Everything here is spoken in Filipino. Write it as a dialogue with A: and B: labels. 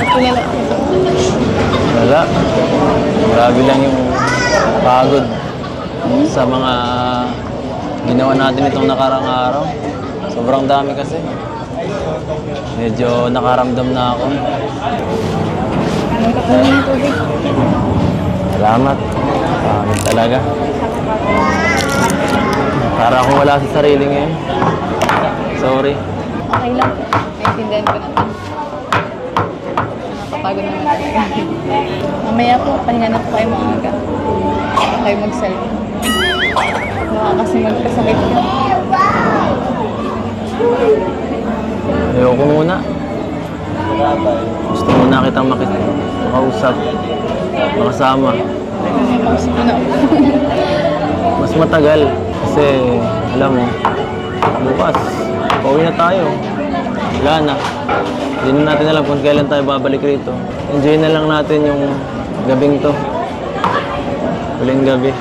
A: Nakilala.
B: Wala. Grabe lang yung pagod sa mga ginawa natin itong nakarang araw. Sobrang dami kasi. Medyo nakaramdam na ako.
A: Nangkap na ng tubig.
B: Salamat. Pagod talaga. Para akong wala sa sarili ngayon. Sorry.
A: Okay lang. Naintindihan ko naman. Nakapagod naman talaga. Mamaya po, pahinga na po kayo maaga. Baka kayo mag-selfie. Baka kasi magkasakit ka.
B: Ayoko muna. Gusto muna kitang makausap. Makasama.
A: Makausap ko na.
B: Mas matagal. Kasi, alam mo, bukas, pauwi na tayo. Wala na. Hindi na natin alam kung kailan tayo babalik rito. Enjoy na lang natin yung gabing to. Huling gabi.